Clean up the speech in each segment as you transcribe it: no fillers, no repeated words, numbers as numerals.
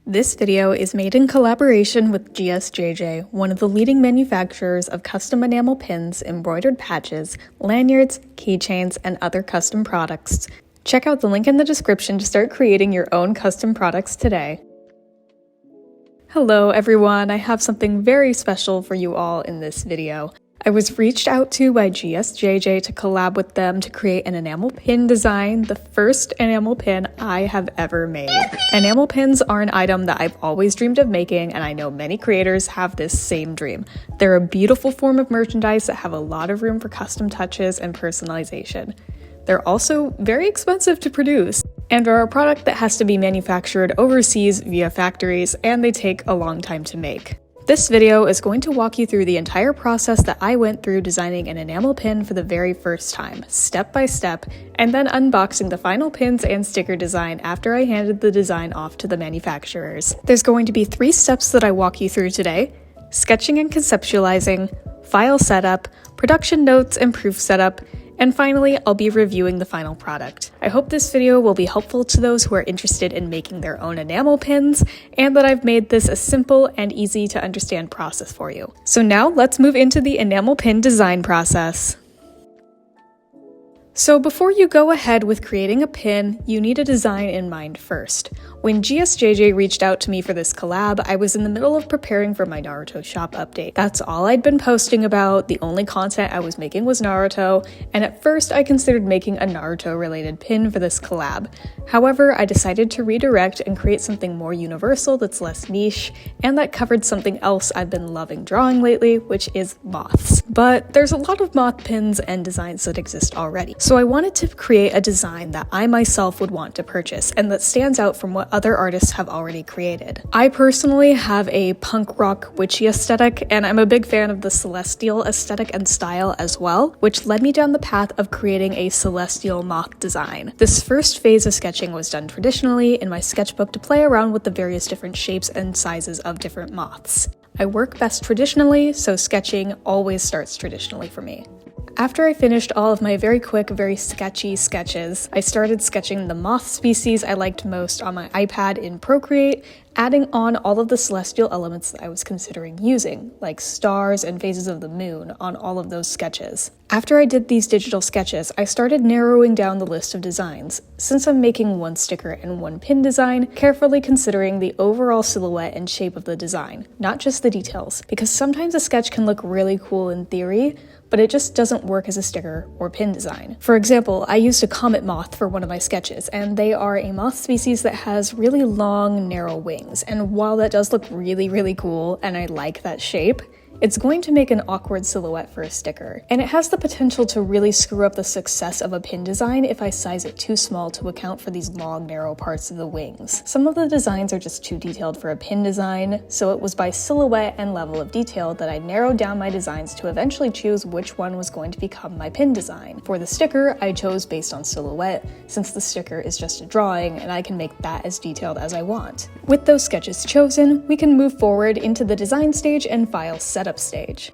This video is made in collaboration with Gsjj, one of the leading manufacturers of custom enamel pins, embroidered patches, lanyards, keychains, and other custom products. Check out the link in the description to start creating your own custom products today. Hello everyone, I have something very special for you all in this video. I was reached out to by Gsjj to collab with them to create an enamel pin design, the first enamel pin I have ever made. Enamel pins are an item that I've always dreamed of making, and I know many creators have this same dream. They're a beautiful form of merchandise that have a lot of room for custom touches and personalization. They're also very expensive to produce, and are a product that has to be manufactured overseas via factories, and they take a long time to make. This video is going to walk you through the entire process that I went through designing an enamel pin for the very first time, step by step, and then unboxing the final pins and sticker design after I handed the design off to the manufacturers. There's going to be 3 steps that I walk you through today: sketching and conceptualizing, file setup, production notes and proof setup, and finally, I'll be reviewing the final product. I hope this video will be helpful to those who are interested in making their own enamel pins, and that I've made this a simple and easy to understand process for you. So now let's move into the enamel pin design process. So before you go ahead with creating a pin, you need a design in mind first. When Gsjj reached out to me for this collab, I was in the middle of preparing for my Naruto shop update. That's all I'd been posting about, the only content I was making was Naruto, and at first I considered making a Naruto related pin for this collab. However, I decided to redirect and create something more universal that's less niche, and that covered something else I've been loving drawing lately, which is moths. But there's a lot of moth pins and designs that exist already. So I wanted to create a design that I myself would want to purchase and that stands out from what other artists have already created. I personally have a punk rock witchy aesthetic, and I'm a big fan of the celestial aesthetic and style as well, which led me down the path of creating a celestial moth design. This first phase of sketching was done traditionally in my sketchbook to play around with the various different shapes and sizes of different moths. I work best traditionally, so sketching always starts traditionally for me. After I finished all of my very quick, very sketchy sketches, I started sketching the moth species I liked most on my iPad in Procreate, adding on all of the celestial elements that I was considering using, like stars and phases of the moon on all of those sketches. After I did these digital sketches, I started narrowing down the list of designs, since I'm making one sticker and one pin design, carefully considering the overall silhouette and shape of the design, not just the details, because sometimes a sketch can look really cool in theory, but it just doesn't work as a sticker or pin design. For example, I used a comet moth for one of my sketches, and they are a moth species that has really long, narrow wings, and while that does look really cool, and I like that shape, it's going to make an awkward silhouette for a sticker, and it has the potential to really screw up the success of a pin design if I size it too small to account for these long, narrow parts of the wings. Some of the designs are just too detailed for a pin design, so it was by silhouette and level of detail that I narrowed down my designs to eventually choose which one was going to become my pin design. For the sticker, I chose based on silhouette, since the sticker is just a drawing and I can make that as detailed as I want. With those sketches chosen, we can move forward into the design stage and file setup stage.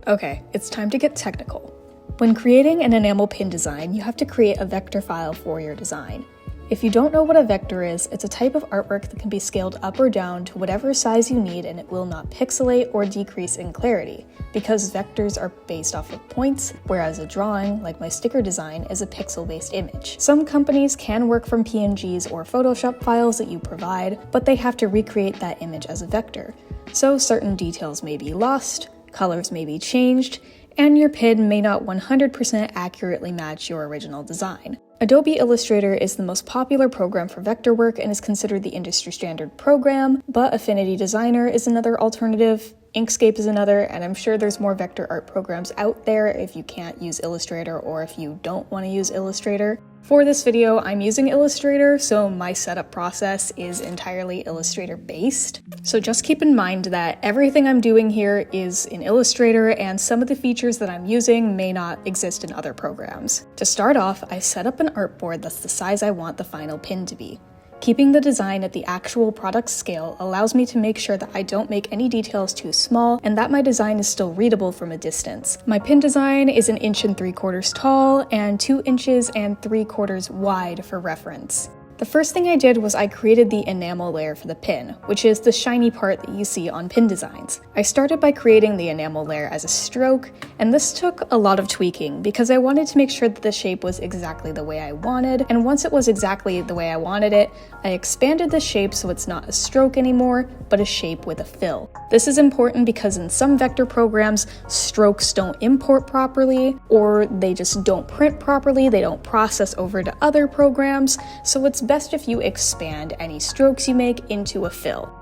Okay, it's time to get technical. When creating an enamel pin design, you have to create a vector file for your design. If you don't know what a vector is, it's a type of artwork that can be scaled up or down to whatever size you need, and it will not pixelate or decrease in clarity, because vectors are based off of points, whereas a drawing, like my sticker design, is a pixel-based image. Some companies can work from PNGs or Photoshop files that you provide, but they have to recreate that image as a vector. So certain details may be lost, colors may be changed, and your pin may not 100% accurately match your original design. Adobe Illustrator is the most popular program for vector work and is considered the industry standard program, but Affinity Designer is another alternative, Inkscape is another, and I'm sure there's more vector art programs out there if you can't use Illustrator or if you don't want to use Illustrator. For this video, I'm using Illustrator, so my setup process is entirely Illustrator based. So just keep in mind that everything I'm doing here is in Illustrator, and some of the features that I'm using may not exist in other programs. To start off, I set up an artboard that's the size I want the final pin to be. Keeping the design at the actual product scale allows me to make sure that I don't make any details too small and that my design is still readable from a distance. My pin design is 1 3/4 inches tall and 2 3/4 inches wide for reference. The first thing I did was I created the enamel layer for the pin, which is the shiny part that you see on pin designs. I started by creating the enamel layer as a stroke, and this took a lot of tweaking because I wanted to make sure that the shape was exactly the way I wanted, and once it was exactly the way I wanted it, I expanded the shape so it's not a stroke anymore, but a shape with a fill. This is important because in some vector programs, strokes don't import properly, or they just don't print properly, they don't process over to other programs, so it's best if you expand any strokes you make into a fill.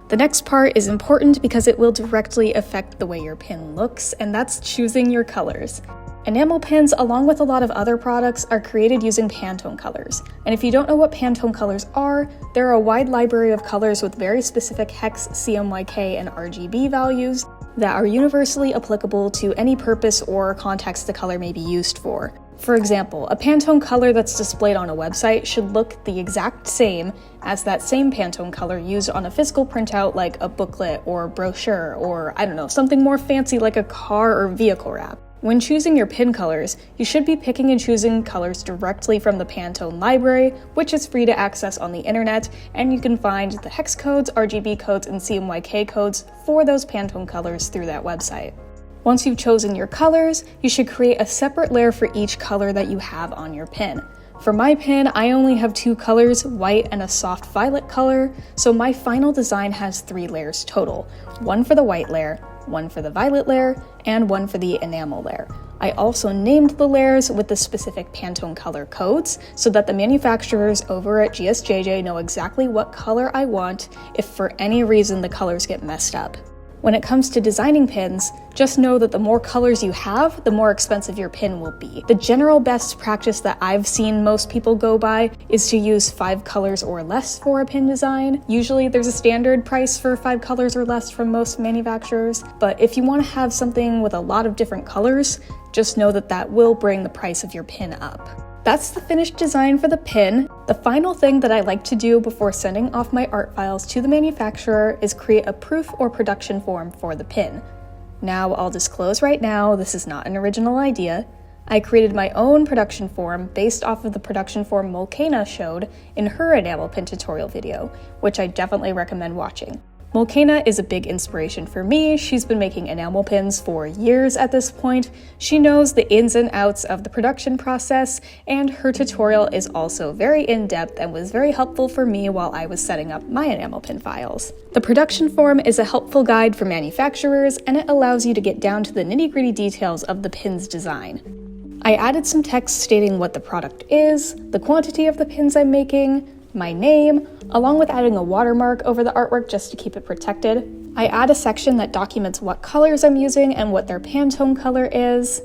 The next part is important because it will directly affect the way your pin looks, and that's choosing your colors. Enamel pins, along with a lot of other products, are created using Pantone colors. And if you don't know what Pantone colors are, there are a wide library of colors with very specific hex, CMYK, and RGB values that are universally applicable to any purpose or context the color may be used for. For example, a Pantone color that's displayed on a website should look the exact same as that same Pantone color used on a physical printout like a booklet or brochure or, I don't know, something more fancy like a car or vehicle wrap. When choosing your pin colors, you should be picking and choosing colors directly from the Pantone library, which is free to access on the internet, and you can find the hex codes, RGB codes, and CMYK codes for those Pantone colors through that website. Once you've chosen your colors, you should create a separate layer for each color that you have on your pin. For my pin, I only have 2 colors, white and a soft violet color, so my final design has 3 layers total. 1 for the white layer, 1 for the violet layer, and 1 for the enamel layer. I also named the layers with the specific Pantone color codes so that the manufacturers over at Gsjj know exactly what color I want if for any reason the colors get messed up. When it comes to designing pins, just know that the more colors you have, the more expensive your pin will be. The general best practice that I've seen most people go by is to use 5 colors or less for a pin design. Usually there's a standard price for 5 colors or less from most manufacturers, but if you want to have something with a lot of different colors, just know that that will bring the price of your pin up. That's the finished design for the pin. The final thing that I like to do before sending off my art files to the manufacturer is create a proof or production form for the pin. Now, I'll disclose right now, this is not an original idea. I created my own production form based off of the production form Mulkena showed in her enamel pin tutorial video, which I definitely recommend watching. Mulkena is a big inspiration for me. She's been making enamel pins for years at this point. She knows the ins and outs of the production process, and her tutorial is also very in-depth and was very helpful for me while I was setting up my enamel pin files. The production form is a helpful guide for manufacturers, and it allows you to get down to the nitty-gritty details of the pin's design. I added some text stating what the product is, the quantity of the pins I'm making, my name, along with adding a watermark over the artwork just to keep it protected. I add a section that documents what colors I'm using and what their Pantone color is.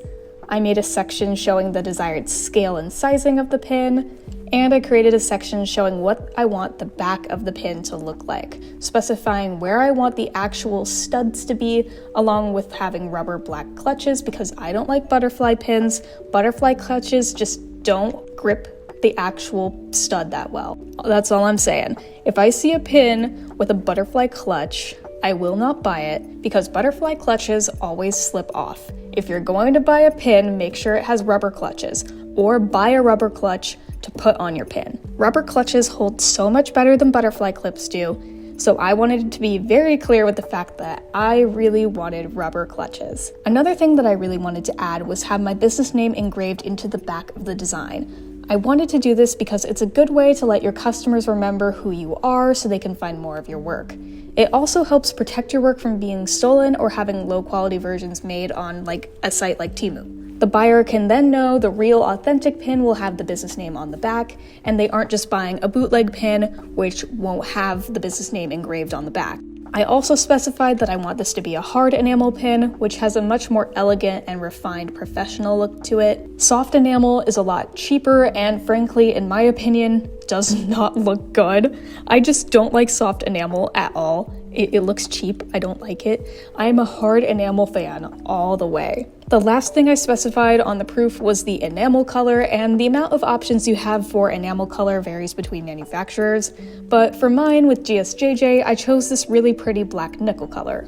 I made a section showing the desired scale and sizing of the pin, and I created a section showing what I want the back of the pin to look like, specifying where I want the actual studs to be, along with having rubber black clutches because I don't like butterfly pins. Butterfly clutches just don't grip the actual stud that well. That's all I'm saying. If I see a pin with a butterfly clutch, I will not buy it because butterfly clutches always slip off. If you're going to buy a pin, make sure it has rubber clutches, or buy a rubber clutch to put on your pin. Rubber clutches hold so much better than butterfly clips do, so I wanted to be very clear with the fact that I really wanted rubber clutches. Another thing that I really wanted to add was have my business name engraved into the back of the design. I wanted to do this because it's a good way to let your customers remember who you are so they can find more of your work. It also helps protect your work from being stolen or having low quality versions made on a site like Temu. The buyer can then know the real authentic pin will have the business name on the back, and they aren't just buying a bootleg pin which won't have the business name engraved on the back. I also specified that I want this to be a hard enamel pin, which has a much more elegant and refined professional look to it. Soft enamel is a lot cheaper and frankly, in my opinion, does not look good. I just don't like soft enamel at all. It looks cheap, I don't like it. I am a hard enamel fan all the way. The last thing I specified on the proof was the enamel color, and the amount of options you have for enamel color varies between manufacturers, but for mine with Gsjj, I chose this really pretty black nickel color.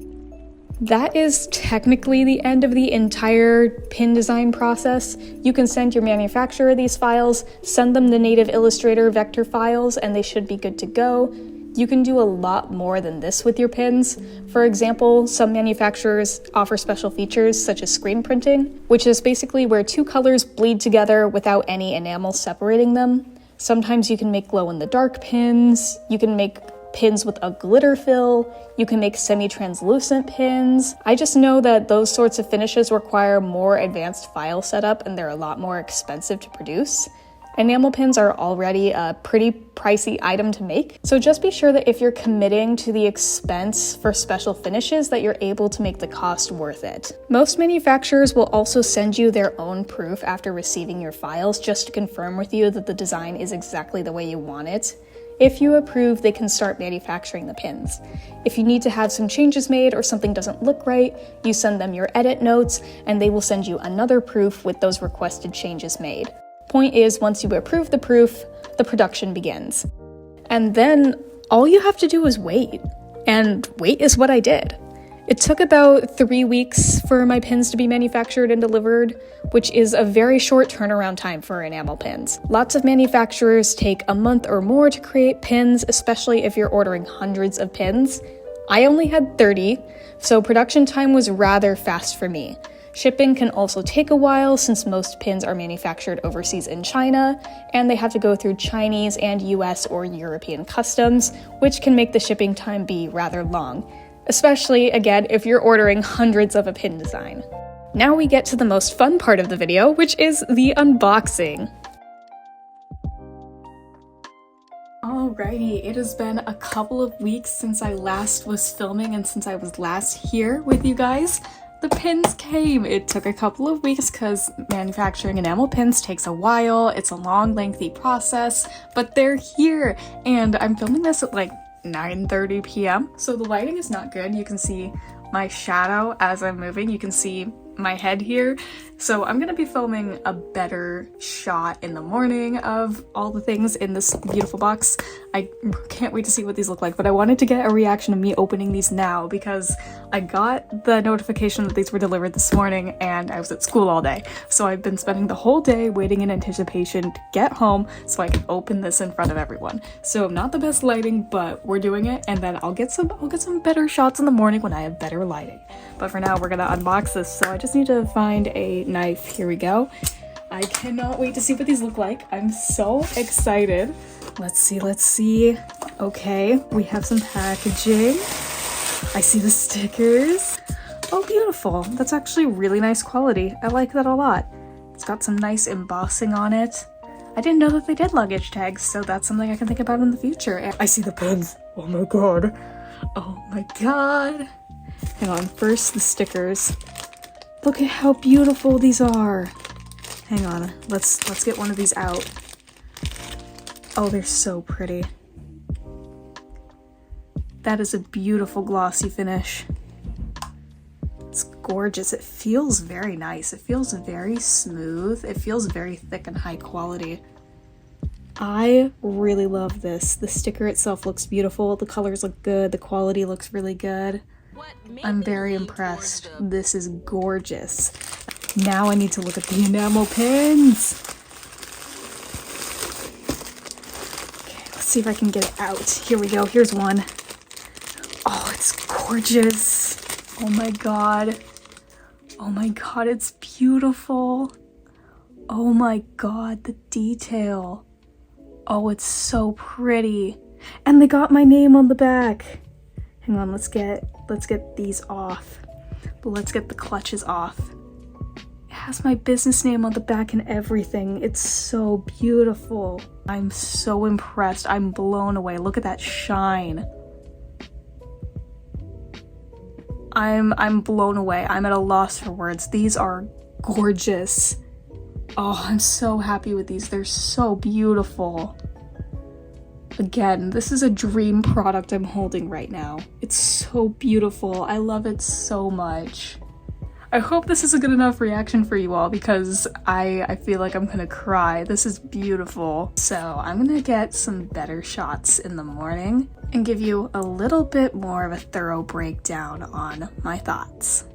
That is technically the end of the entire pin design process. You can send your manufacturer these files, send them the native Illustrator vector files, and they should be good to go. You can do a lot more than this with your pins. For example, some manufacturers offer special features such as screen printing, which is basically where two colors bleed together without any enamel separating them. Sometimes you can make glow-in-the-dark pins, you can make pins with a glitter fill, you can make semi-translucent pins. I just know that those sorts of finishes require more advanced file setup and they're a lot more expensive to produce. Enamel pins are already a pretty pricey item to make, so just be sure that if you're committing to the expense for special finishes that you're able to make the cost worth it. Most manufacturers will also send you their own proof after receiving your files just to confirm with you that the design is exactly the way you want it. If you approve, they can start manufacturing the pins. If you need to have some changes made or something doesn't look right, you send them your edit notes and they will send you another proof with those requested changes made. Point is, once you approve the proof, the production begins. And then all you have to do is wait. And wait is what I did. It took about 3 weeks for my pins to be manufactured and delivered, which is a very short turnaround time for enamel pins. Lots of manufacturers take a month or more to create pins, especially if you're ordering hundreds of pins. I only had 30, so production time was rather fast for me. Shipping can also take a while since most pins are manufactured overseas in China, and they have to go through Chinese and US or European customs, which can make the shipping time be rather long. Especially, again, if you're ordering hundreds of a pin design. Now we get to the most fun part of the video, which is the unboxing. Alrighty, it has been a couple of weeks since I last was filming and since I was last here with you guys. The pins came. It took a couple of weeks because manufacturing enamel pins takes a while. It's a long, lengthy process, but they're here. And I'm filming this at like 9:30 p.m. So the lighting is not good. You can see my shadow as I'm moving. You can see my head here. So I'm gonna be filming a better shot in the morning of all the things in this beautiful box. I can't wait to see what these look like, but I wanted to get a reaction of me opening these now because I got the notification that these were delivered this morning and I was at school all day. So I've been spending the whole day waiting in anticipation to get home so I can open this in front of everyone. So not the best lighting, but we're doing it, and then I'll get some better shots in the morning when I have better lighting. But for now, we're gonna unbox this, so I just need to find a knife. Here we go. I cannot wait to see what these look like. I'm so excited. Let's see. Okay, we have some packaging. I see the stickers. Oh, beautiful. That's actually really nice quality. I like that a lot. It's got some nice embossing on it. I didn't know that they did luggage tags, so that's something I can think about in the future. I see the pins. Oh my god. Oh my god. Hang on, first the stickers. Look at how beautiful these are. Hang on, let's get one of these out. Oh, they're so pretty. That is a beautiful glossy finish. It's gorgeous. It feels very nice. It feels very smooth. It feels very thick and high quality. I really love this. The sticker itself looks beautiful. The colors look good. The quality looks really good. I'm very impressed. This is gorgeous. Now I need to look at the enamel pins. Okay, let's see if I can get it out. Here we go. Here's one. Oh, it's gorgeous. Oh my god. Oh my god, it's beautiful. Oh my god, the detail. Oh, it's so pretty. And they got my name on the back. Hang on, let's get these off. But let's get the clutches off. It has my business name on the back and everything. It's so beautiful. I'm so impressed. I'm blown away. Look at that shine. I'm blown away. I'm at a loss for words. These are gorgeous. Oh, I'm so happy with these. They're so beautiful. Again, this is a dream product I'm holding right now. It's so beautiful. I love it so much. I hope this is a good enough reaction for you all because I feel like I'm gonna cry. This is beautiful. So I'm gonna get some better shots in the morning and give you a little bit more of a thorough breakdown on my thoughts.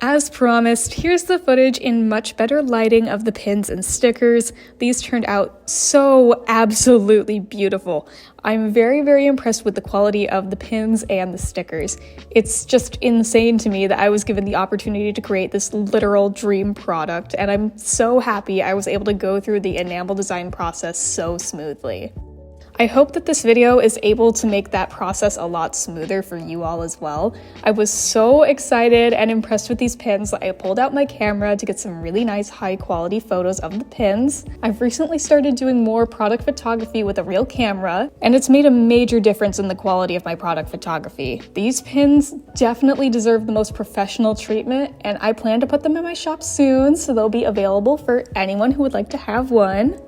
As promised, here's the footage in much better lighting of the pins and stickers. These turned out so absolutely beautiful. I'm very, very impressed with the quality of the pins and the stickers. It's just insane to me that I was given the opportunity to create this literal dream product, and I'm so happy I was able to go through the enamel design process so smoothly. I hope that this video is able to make that process a lot smoother for you all as well. I was so excited and impressed with these pins that I pulled out my camera to get some really nice high quality photos of the pins. I've recently started doing more product photography with a real camera, and it's made a major difference in the quality of my product photography. These pins definitely deserve the most professional treatment, and I plan to put them in my shop soon, so they'll be available for anyone who would like to have one.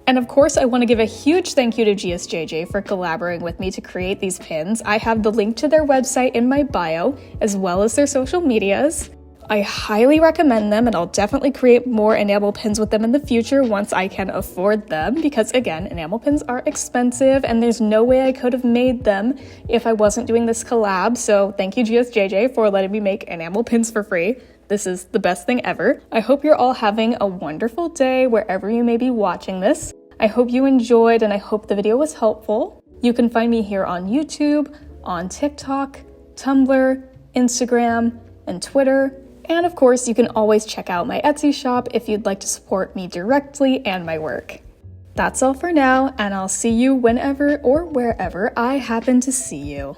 And of course, I want to give a huge thank you to Gsjj for collaborating with me to create these pins. I have the link to their website in my bio, as well as their social medias. I highly recommend them, and I'll definitely create more enamel pins with them in the future once I can afford them, because again, enamel pins are expensive, and there's no way I could have made them if I wasn't doing this collab, so thank you Gsjj for letting me make enamel pins for free. This is the best thing ever. I hope you're all having a wonderful day wherever you may be watching this. I hope you enjoyed, and I hope the video was helpful. You can find me here on YouTube, on TikTok, Tumblr, Instagram, and Twitter. And of course, you can always check out my Etsy shop if you'd like to support me directly and my work. That's all for now, and I'll see you whenever or wherever I happen to see you.